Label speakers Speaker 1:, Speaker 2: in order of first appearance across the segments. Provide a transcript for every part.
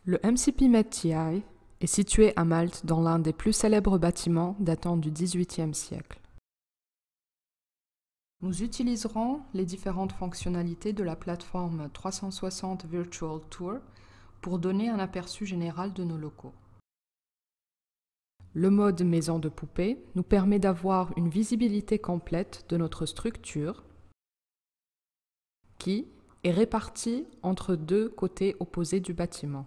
Speaker 1: Le MCP-Met-TI est situé à Malte dans l'un des plus célèbres bâtiments datant du XVIIIe siècle. Nous utiliserons les différentes fonctionnalités de la plateforme 360 Virtual Tour pour donner un aperçu général de nos locaux. Le mode maison de poupée nous permet d'avoir une visibilité complète de notre structure qui est répartie entre deux côtés opposés du bâtiment.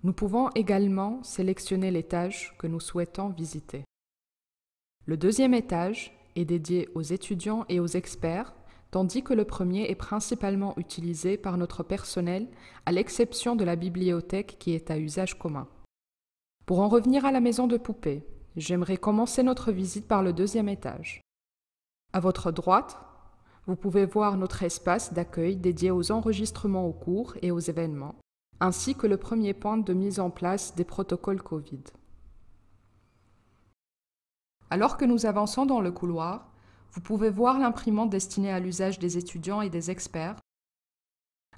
Speaker 1: Nous pouvons également sélectionner l'étage que nous souhaitons visiter. Le deuxième étage est dédié aux étudiants et aux experts, tandis que le premier est principalement utilisé par notre personnel, à l'exception de la bibliothèque qui est à usage commun. Pour en revenir à la maison de poupée, j'aimerais commencer notre visite par le deuxième étage. À votre droite, vous pouvez voir notre espace d'accueil dédié aux enregistrements aux cours et aux événements, ainsi que le premier point de mise en place des protocoles Covid. Alors que nous avançons dans le couloir, vous pouvez voir l'imprimante destinée à l'usage des étudiants et des experts,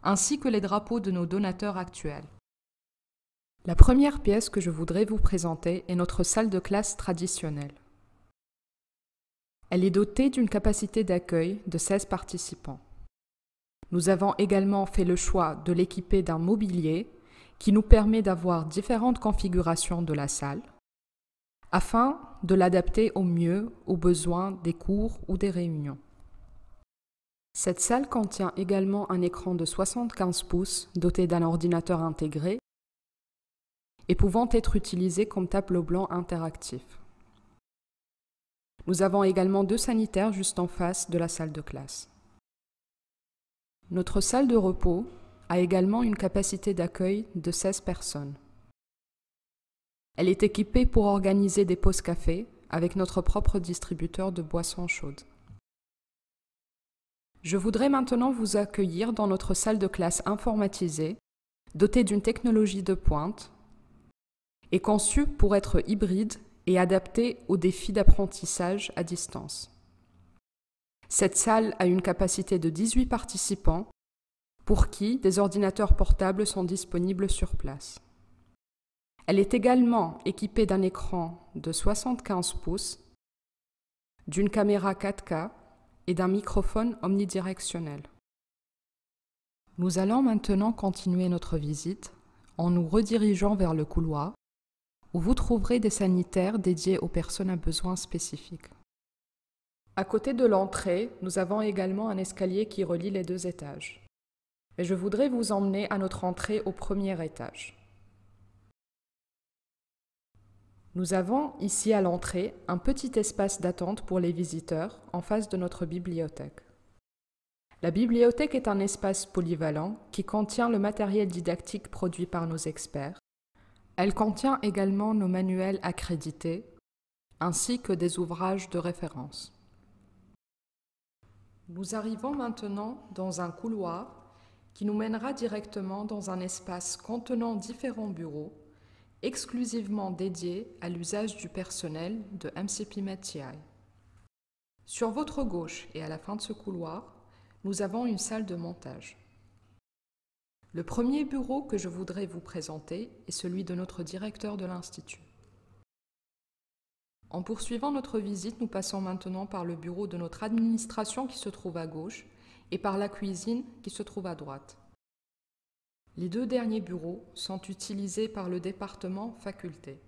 Speaker 1: ainsi que les drapeaux de nos donateurs actuels. La première pièce que je voudrais vous présenter est notre salle de classe traditionnelle. Elle est dotée d'une capacité d'accueil de 16 participants. Nous avons également fait le choix de l'équiper d'un mobilier qui nous permet d'avoir différentes configurations de la salle, afin de l'adapter au mieux aux besoins des cours ou des réunions. Cette salle contient également un écran de 75 pouces doté d'un ordinateur intégré et pouvant être utilisé comme tableau blanc interactif. Nous avons également 2 sanitaires juste en face de la salle de classe. Notre salle de repos a également une capacité d'accueil de 16 personnes. Elle est équipée pour organiser des pauses café avec notre propre distributeur de boissons chaudes. Je voudrais maintenant vous accueillir dans notre salle de classe informatisée, dotée d'une technologie de pointe et conçue pour être hybride et adaptée aux défis d'apprentissage à distance. Cette salle a une capacité de 18 participants pour qui des ordinateurs portables sont disponibles sur place. Elle est également équipée d'un écran de 75 pouces, d'une caméra 4K et d'un microphone omnidirectionnel. Nous allons maintenant continuer notre visite en nous redirigeant vers le couloir où vous trouverez des sanitaires dédiés aux personnes à besoins spécifiques. À côté de l'entrée, nous avons également un escalier qui relie les 2 étages. Mais je voudrais vous emmener à notre entrée au premier étage. Nous avons ici à l'entrée un petit espace d'attente pour les visiteurs en face de notre bibliothèque. La bibliothèque est un espace polyvalent qui contient le matériel didactique produit par nos experts. Elle contient également nos manuels accrédités ainsi que des ouvrages de référence. Nous arrivons maintenant dans un couloir qui nous mènera directement dans un espace contenant différents bureaux exclusivement dédiés à l'usage du personnel de MCP-Met-TI. Sur votre gauche et à la fin de ce couloir, nous avons une salle de montage. Le premier bureau que je voudrais vous présenter est celui de notre directeur de l'Institut. En poursuivant notre visite, nous passons maintenant par le bureau de notre administration qui se trouve à gauche et par la cuisine qui se trouve à droite. Les 2 derniers bureaux sont utilisés par le département faculté.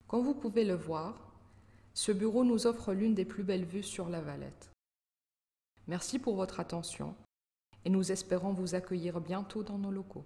Speaker 1: Comme vous pouvez le voir, ce bureau nous offre l'une des plus belles vues sur la Valette. Merci pour votre attention et nous espérons vous accueillir bientôt dans nos locaux.